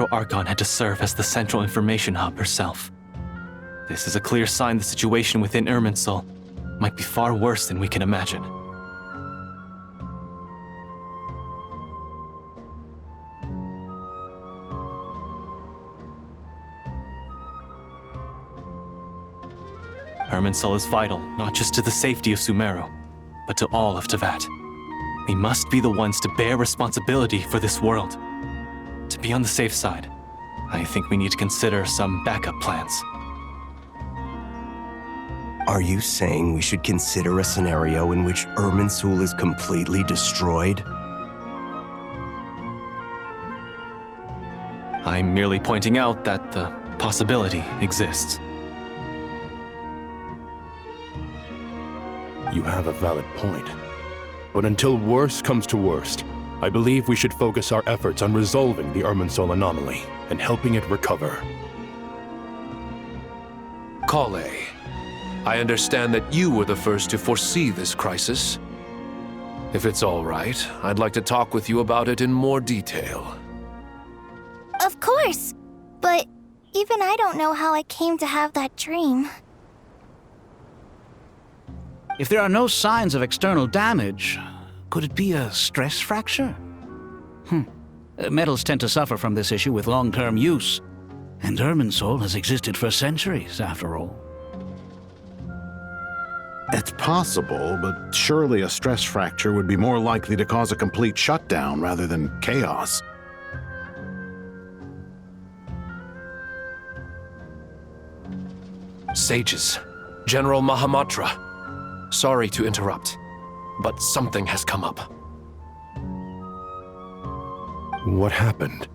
Archon had to serve as the central information hub herself. This is a clear sign the situation within Irminsul might be far worse than we can imagine. Irminsul is vital, not just to the safety of Sumeru, but to all of Teyvat. We must be the ones to bear responsibility for this world. To be on the safe side, I think we need to consider some backup plans. Are you saying we should consider a scenario in which Irminsul is completely destroyed? I'm merely pointing out that the possibility exists. You have a valid point. But until worst comes to worst, I believe we should focus our efforts on resolving the Irminsul anomaly and helping it recover. Kale, I understand that you were the first to foresee this crisis. If it's all right, I'd like to talk with you about it in more detail. Of course! But even I don't know how I came to have that dream. If there are no signs of external damage, could it be a stress fracture? Metals tend to suffer from this issue with long-term use, and Irminsul has existed for centuries, after all. It's possible, but surely a stress fracture would be more likely to cause a complete shutdown rather than chaos. Sages, General Mahamatra. Sorry to interrupt, but something has come up. What happened?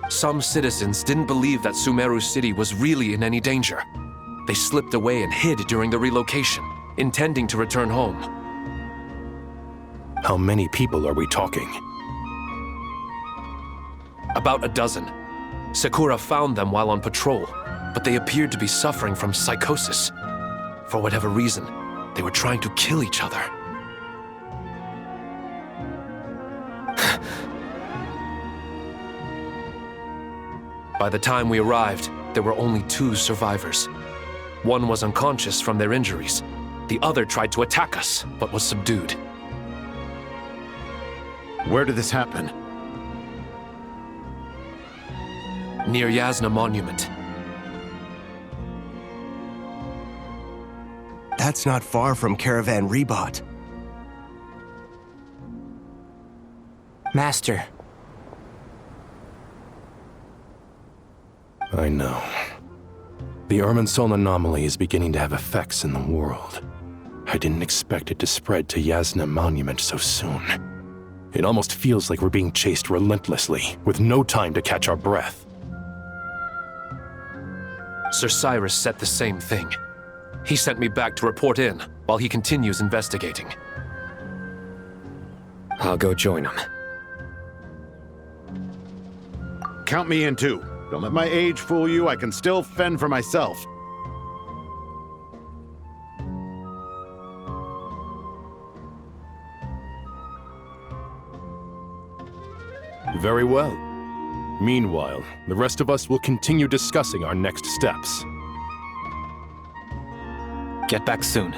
Some citizens didn't believe that Sumeru City was really in any danger. They slipped away and hid during the relocation, intending to return home. How many people are we talking? About a dozen. Sakura found them while on patrol, but they appeared to be suffering from psychosis. For whatever reason, they were trying to kill each other. By the time we arrived, there were only 2 survivors. One was unconscious from their injuries. The other tried to attack us, but was subdued. Where did this happen? Near Yasna Monument. That's not far from Caravan Rebot. Master. I know. The Irminsul anomaly is beginning to have effects in the world. I didn't expect it to spread to Yasna Monument so soon. It almost feels like we're being chased relentlessly, with no time to catch our breath. Sir Cyrus said the same thing. He sent me back to report in, while he continues investigating. I'll go join him. Count me in too. Don't let my age fool you, I can still fend for myself. Very well. Meanwhile, the rest of us will continue discussing our next steps. Get back soon.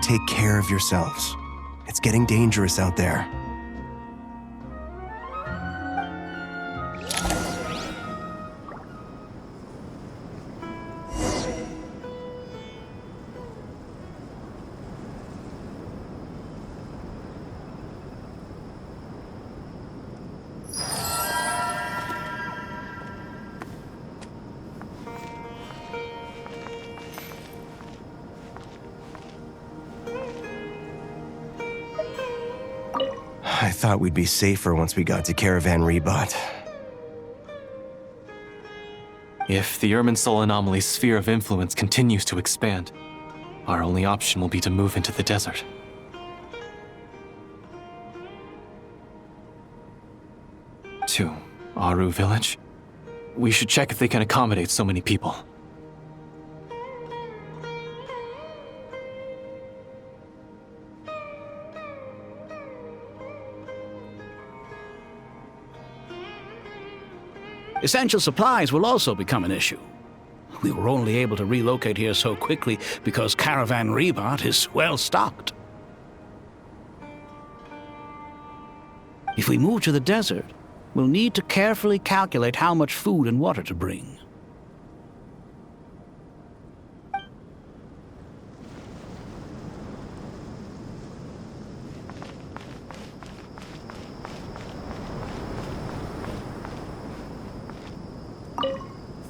Take care of yourselves. It's getting dangerous out there. I thought we'd be safer once we got to Caravan Rebot. If the Irminsul anomaly's sphere of influence continues to expand, our only option will be to move into the desert. To Aru village? We should check if they can accommodate so many people. Essential supplies will also become an issue. We were only able to relocate here so quickly because Caravan Rebot is well stocked. If we move to the desert, we'll need to carefully calculate how much food and water to bring.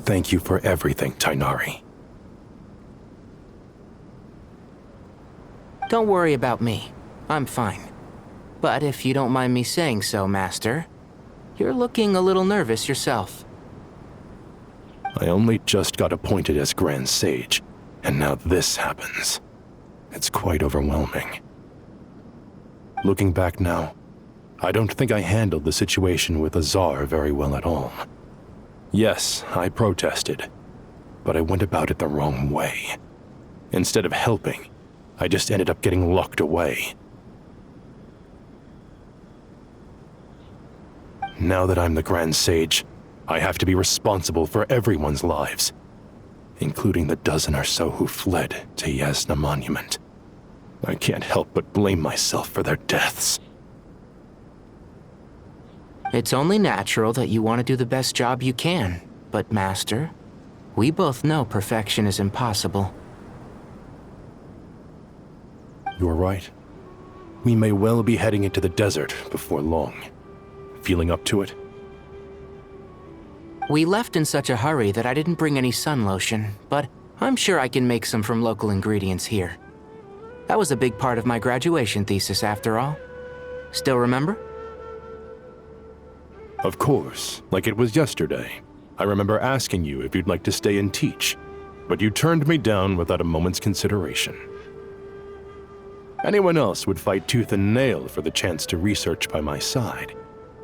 Thank you for everything, Tainari. Don't worry about me. I'm fine. But if you don't mind me saying so, Master, you're looking a little nervous yourself. I only just got appointed as Grand Sage, and now this happens. It's quite overwhelming. Looking back now, I don't think I handled the situation with Azar very well at all. Yes, I protested, but I went about it the wrong way. Instead of helping, I just ended up getting locked away. Now that I'm the Grand Sage, I have to be responsible for everyone's lives, including the dozen or so who fled to Yasna Monument. I can't help but blame myself for their deaths. It's only natural that you want to do the best job you can, but Master, we both know perfection is impossible. You're right. We may well be heading into the desert before long. Feeling up to it? We left in such a hurry that I didn't bring any sun lotion, but I'm sure I can make some from local ingredients here. That was a big part of my graduation thesis, after all. Still remember? Of course, like it was yesterday. I remember asking you if you'd like to stay and teach, but you turned me down without a moment's consideration. Anyone else would fight tooth and nail for the chance to research by my side,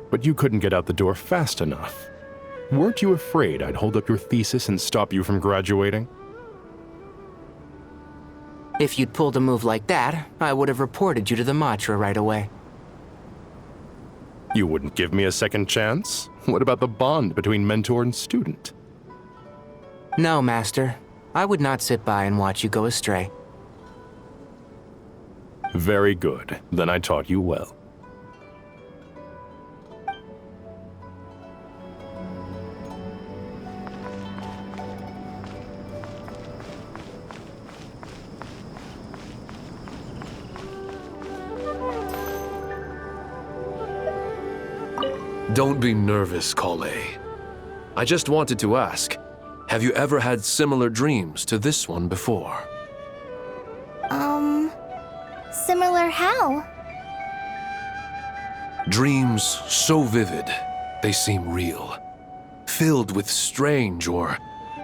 but you couldn't get out the door fast enough. Weren't you afraid I'd hold up your thesis and stop you from graduating? If you'd pulled a move like that, I would have reported you to the Matra right away. You wouldn't give me a second chance? What about the bond between mentor and student? No, Master. I would not sit by and watch you go astray. Very good. Then I taught you well. Don't be nervous, Kale. I just wanted to ask, have you ever had similar dreams to this one before? Similar how? Dreams so vivid, they seem real. Filled with strange or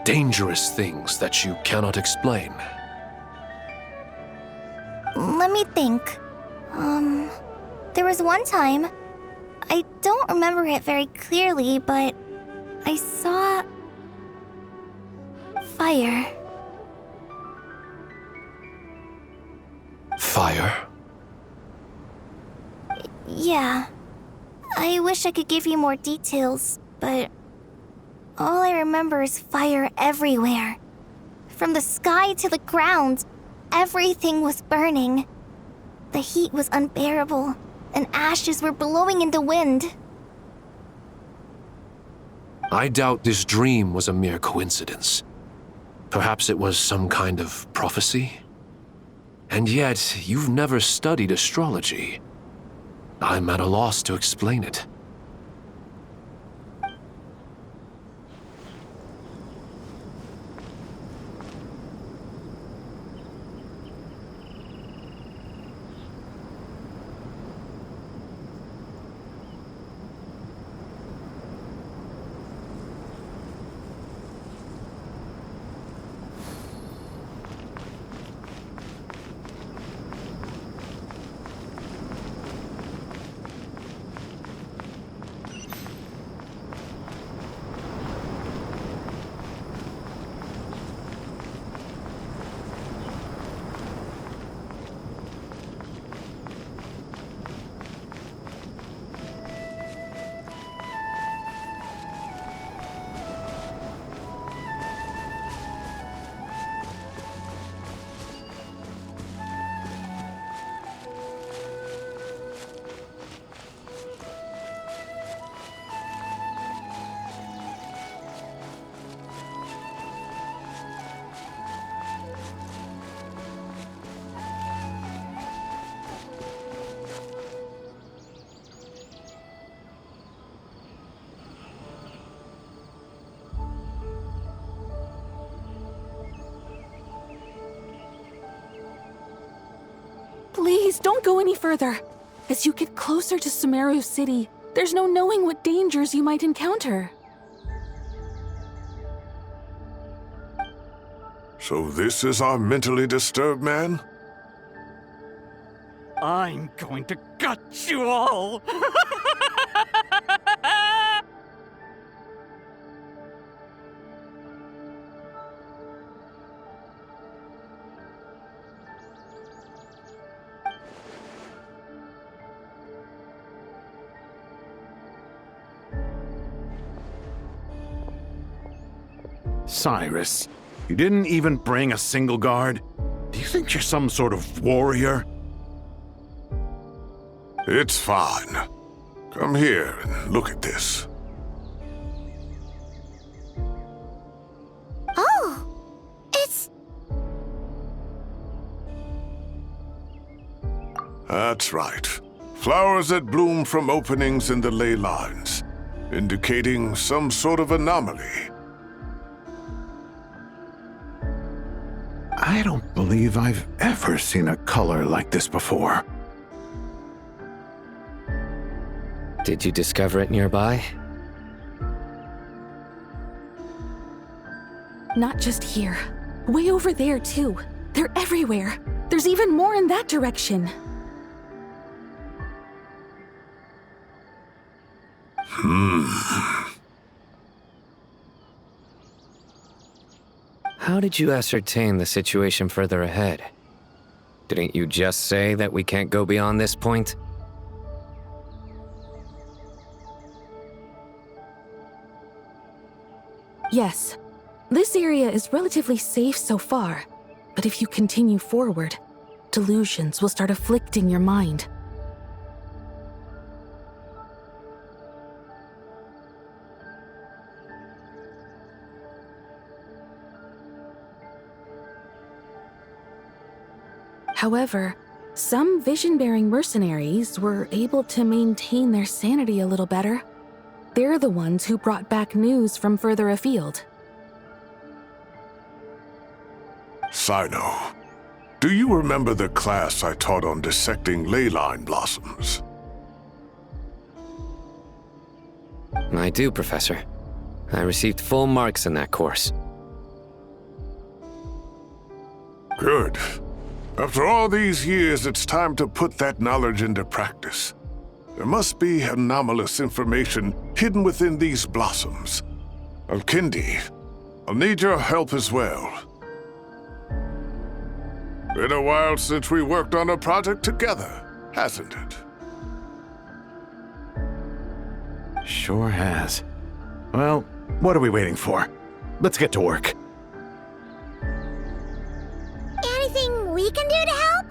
dangerous things that you cannot explain. Let me think. There was one time, I don't remember it very clearly, but I saw fire. Fire? Yeah. I wish I could give you more details, but all I remember is fire everywhere. From the sky to the ground, everything was burning. The heat was unbearable, and ashes were blowing in the wind. I doubt this dream was a mere coincidence. Perhaps it was some kind of prophecy? And yet, you've never studied astrology. I'm at a loss to explain it. Please, don't go any further. As you get closer to Sumeru City, there's no knowing what dangers you might encounter. So this is our mentally disturbed man? I'm going to gut you all! Cyrus, you didn't even bring a single guard? Do you think you're some sort of warrior? It's fine. Come here and look at this. Oh, it's... That's right. Flowers that bloom from openings in the ley lines, indicating some sort of anomaly. I don't believe I've ever seen a color like this before. Did you discover it nearby? Not just here. Way over there, too. They're everywhere. There's even more in that direction. How did you ascertain the situation further ahead? Didn't you just say that we can't go beyond this point? Yes. This area is relatively safe so far, but if you continue forward, delusions will start afflicting your mind. However, some vision-bearing mercenaries were able to maintain their sanity a little better. They're the ones who brought back news from further afield. Sino, do you remember the class I taught on dissecting ley line blossoms? I do, Professor. I received full marks in that course. Good. After all these years, it's time to put that knowledge into practice. There must be anomalous information hidden within these blossoms. Alkindi, I'll need your help as well. Been a while since we worked on a project together, hasn't it? Sure has. Well, what are we waiting for? Let's get to work. Anything we can do to help?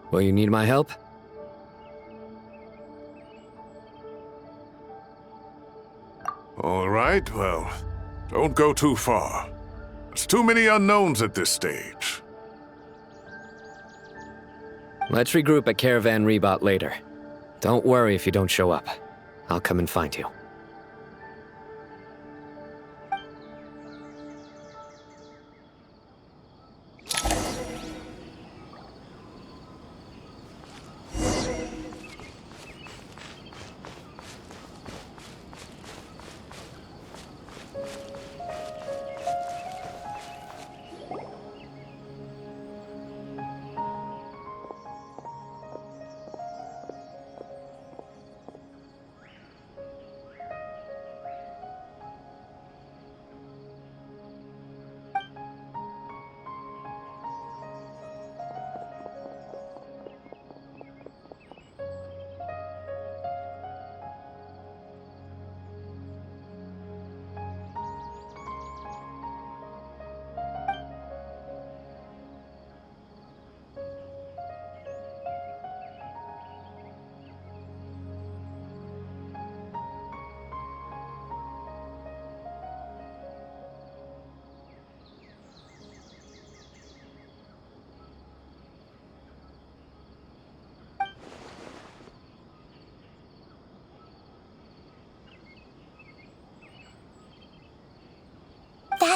Will you need my help? All right, well, don't go too far. There's too many unknowns at this stage. Let's regroup at Caravan Rebot later. Don't worry if you don't show up. I'll come and find you.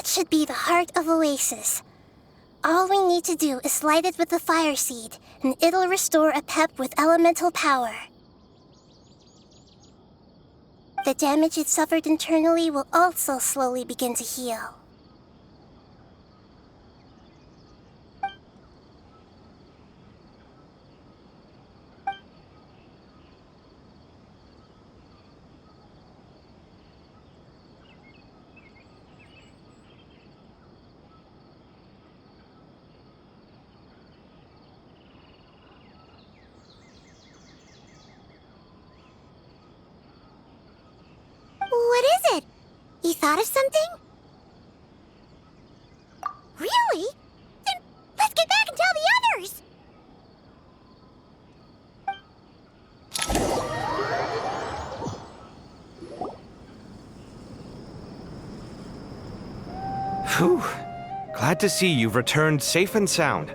That should be the heart of Oasis. All we need to do is light it with the fire seed, and it'll restore a pep with elemental power. The damage it suffered internally will also slowly begin to heal. What is it? You thought of something? Really? Then let's get back and tell the others! Phew. Glad to see you've returned safe and sound.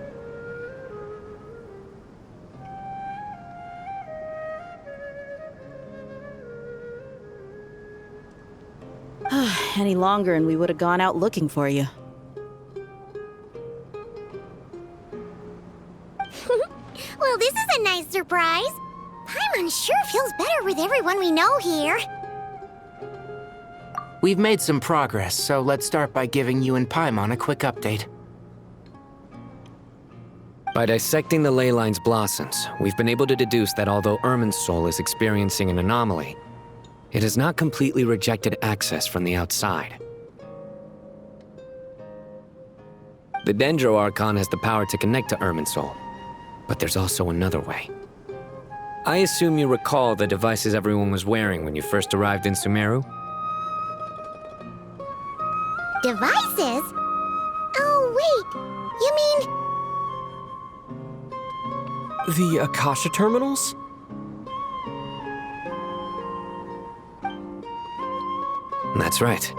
Any longer and we would have gone out looking for you. Well, this is a nice surprise. Paimon sure feels better with everyone we know here. We've made some progress, so let's start by giving you and Paimon a quick update. By dissecting the ley line's blossoms, we've been able to deduce that although Irminsul is experiencing an anomaly, it has not completely rejected access from the outside. The Dendro Archon has the power to connect to Irminsul, but there's also another way. I assume you recall the devices everyone was wearing when you first arrived in Sumeru? Devices? Oh, wait. You mean... The Akasha terminals? That's right.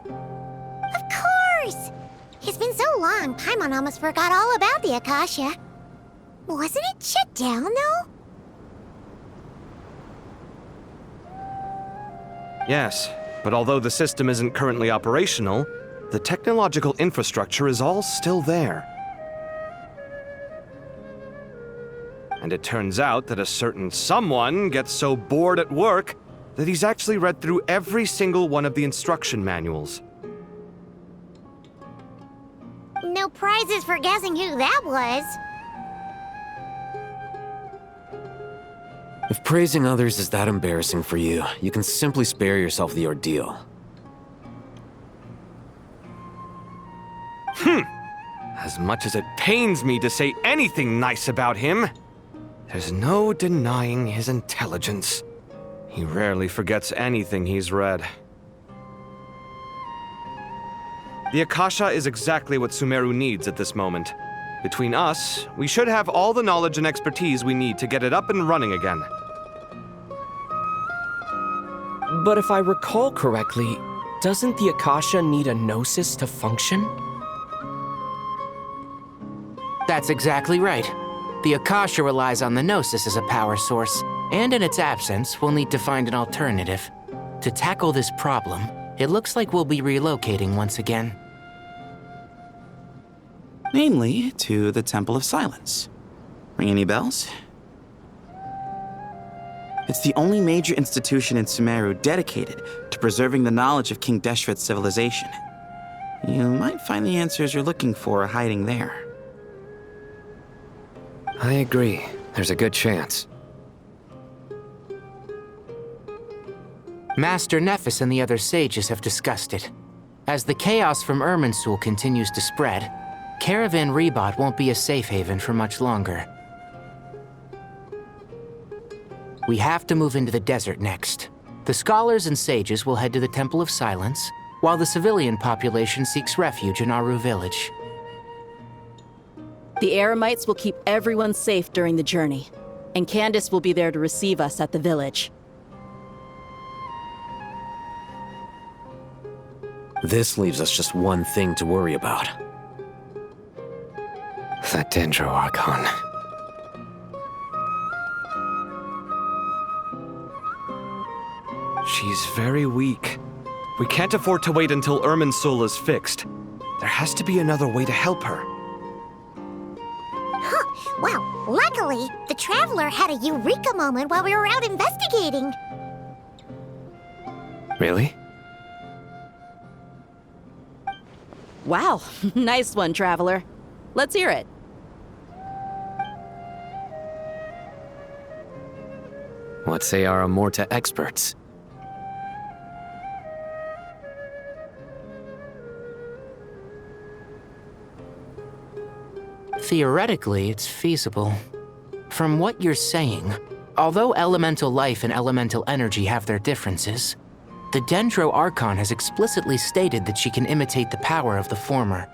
Of course! It's been so long, Paimon almost forgot all about the Akasha. Wasn't it shut down, though? Yes, but although the system isn't currently operational, the technological infrastructure is all still there. And it turns out that a certain someone gets so bored at work that he's actually read through every single one of the instruction manuals. No prizes for guessing who that was. If praising others is that embarrassing for you, you can simply spare yourself the ordeal. As much as it pains me to say anything nice about him, there's no denying his intelligence. He rarely forgets anything he's read. The Akasha is exactly what Sumeru needs at this moment. Between us, we should have all the knowledge and expertise we need to get it up and running again. But if I recall correctly, doesn't the Akasha need a gnosis to function? That's exactly right. The Akasha relies on the Gnosis as a power source, and in its absence, we'll need to find an alternative. To tackle this problem, it looks like we'll be relocating once again. Namely, to the Temple of Silence. Ring any bells? It's the only major institution in Sumeru dedicated to preserving the knowledge of King Deshret's civilization. You might find the answers you're looking for hiding there. I agree. There's a good chance. Master Nephis and the other sages have discussed it. As the chaos from Irminsul continues to spread, Caravan Rebot won't be a safe haven for much longer. We have to move into the desert next. The scholars and sages will head to the Temple of Silence, while the civilian population seeks refuge in Aru village. The Eremites will keep everyone safe during the journey, and Candace will be there to receive us at the village. This leaves us just one thing to worry about. That Dendro Archon. She's very weak. We can't afford to wait until Irmin's soul is fixed. There has to be another way to help her. Huh. Well, luckily, the Traveler had a eureka moment while we were out investigating. Really? Wow, nice one, Traveler. Let's hear it. What say our Amorta experts? Theoretically, it's feasible. From what you're saying, although elemental life and elemental energy have their differences, the Dendro Archon has explicitly stated that she can imitate the power of the former.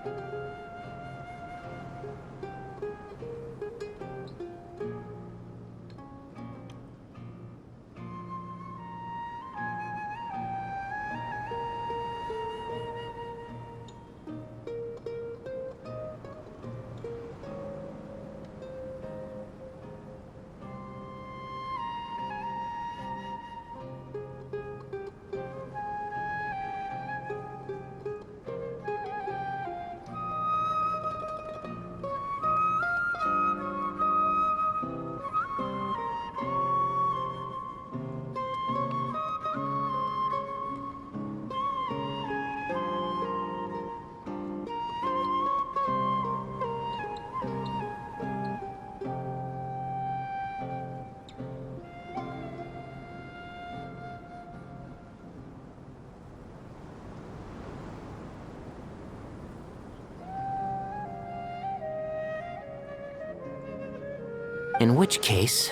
In which case,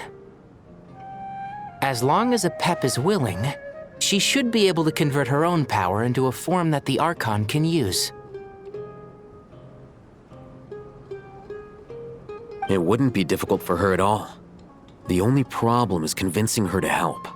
as long as a Pep is willing, she should be able to convert her own power into a form that the Archon can use. It wouldn't be difficult for her at all. The only problem is convincing her to help.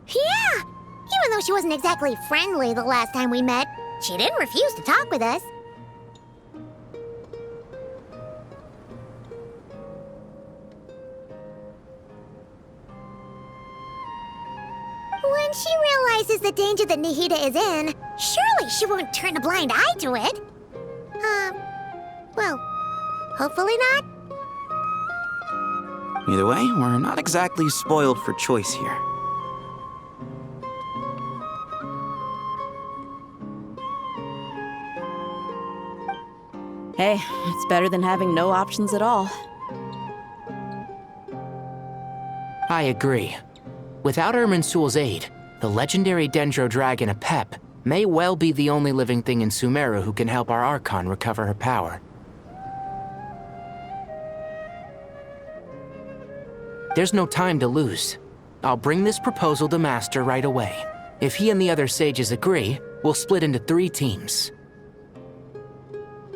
Yeah! Even though she wasn't exactly friendly the last time we met, she didn't refuse to talk with us. When she realizes the danger that Nihida is in, surely she won't turn a blind eye to it. Well, hopefully not. Either way, we're not exactly spoiled for choice here. Hey, it's better than having no options at all. I agree. Without Irminsul's aid, the legendary Dendro Dragon Apep may well be the only living thing in Sumeru who can help our Archon recover her power. There's no time to lose. I'll bring this proposal to Master right away. If he and the other sages agree, we'll split into 3 teams.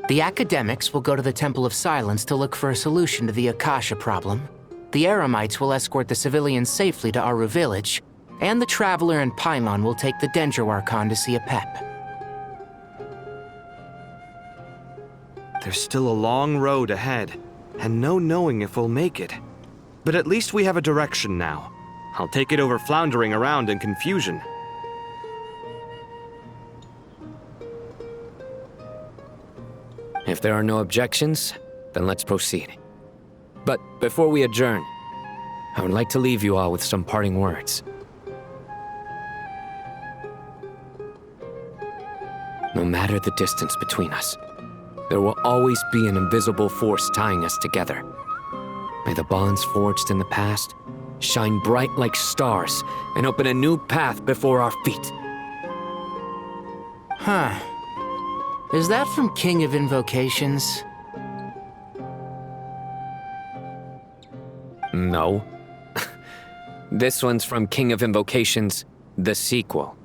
The academics will go to the Temple of Silence to look for a solution to the Akasha problem. The Eremites will escort the civilians safely to Aru village, and the Traveler and Paimon will take the Dendro Archon to see Apep. There's still a long road ahead, and no knowing if we'll make it. But at least we have a direction now. I'll take it over floundering around in confusion. If there are no objections, then let's proceed. But before we adjourn, I would like to leave you all with some parting words. No matter the distance between us, there will always be an invisible force tying us together. May the bonds forged in the past shine bright like stars and open a new path before our feet. Huh. Is that from King of Invocations? No. This one's from King of Invocations, the sequel.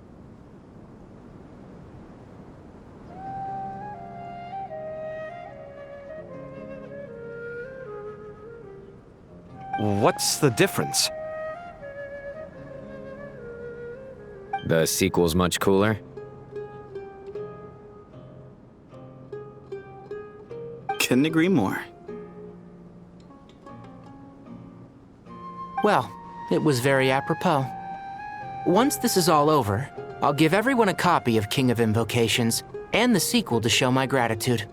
What's the difference? The sequel's much cooler. couldn't agree more. Well, it was very apropos. Once this is all over, I'll give everyone a copy of King of Invocations and the sequel to show my gratitude.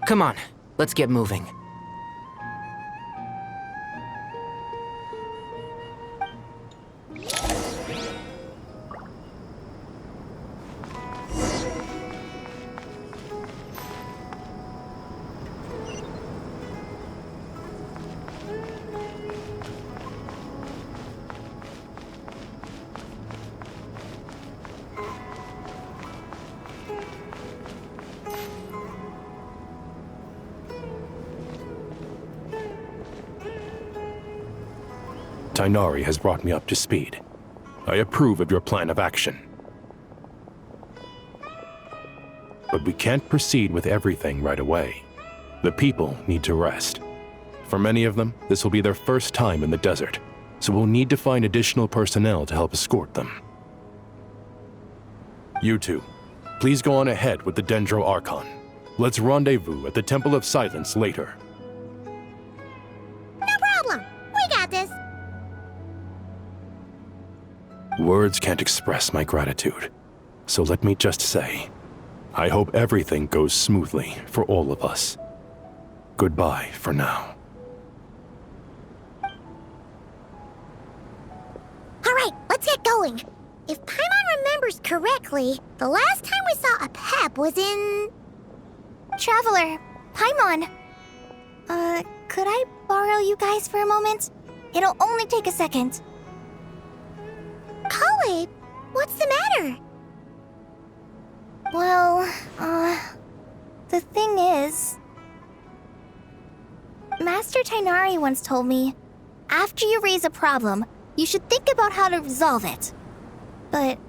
Come on, let's get moving. Tainari has brought me up to speed. I approve of your plan of action. But we can't proceed with everything right away. The people need to rest. For many of them, this will be their first time in the desert, so we'll need to find additional personnel to help escort them. You two, please go on ahead with the Dendro Archon. Let's rendezvous at the Temple of Silence later. No problem. We got this. Words can't express my gratitude, so let me just say, I hope everything goes smoothly for all of us. Goodbye for now. All right, let's get going. If Paimon remembers correctly, the last time we saw a Pep was in... Traveler, Paimon. Could I borrow you guys for a moment? It'll only take a second. Khalid, what's the matter? Well, the thing is... Master Tainari once told me, after you raise a problem, you should think about how to resolve it. But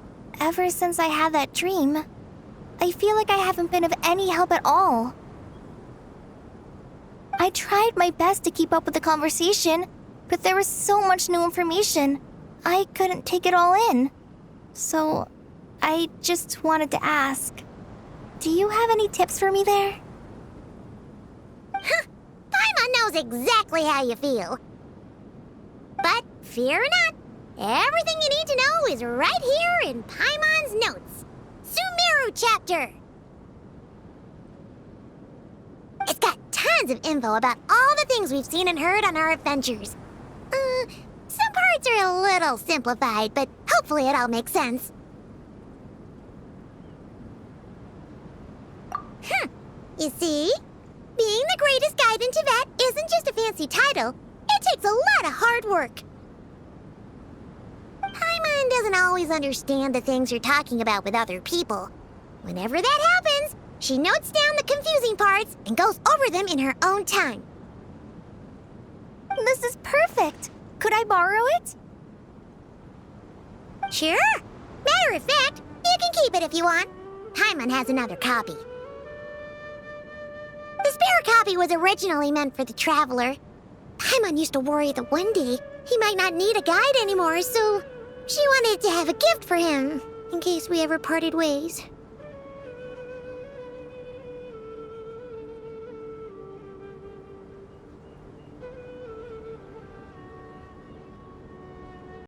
ever since I had that dream, I feel like I haven't been of any help at all. I tried my best to keep up with the conversation, but there was so much new information, I couldn't take it all in. So, I just wanted to ask, do you have any tips for me there? Paimon knows exactly how you feel. But fear not, everything you need to know is right here in Paimon's notes. Sumeru chapter. It's got tons of info about all the things we've seen and heard on our adventures. Some parts are a little simplified, but hopefully it all makes sense. You see? Being the greatest guide in Teyvat isn't just a fancy title. It takes a lot of hard work. Paimon doesn't always understand the things you're talking about with other people. Whenever that happens, she notes down the confusing parts and goes over them in her own time. This is perfect. Could I borrow it? Sure. Matter of fact, you can keep it if you want. Paimon has another copy. The spare copy was originally meant for the Traveler. Paimon used to worry that one day he might not need a guide anymore, so she wanted to have a gift for him, in case we ever parted ways.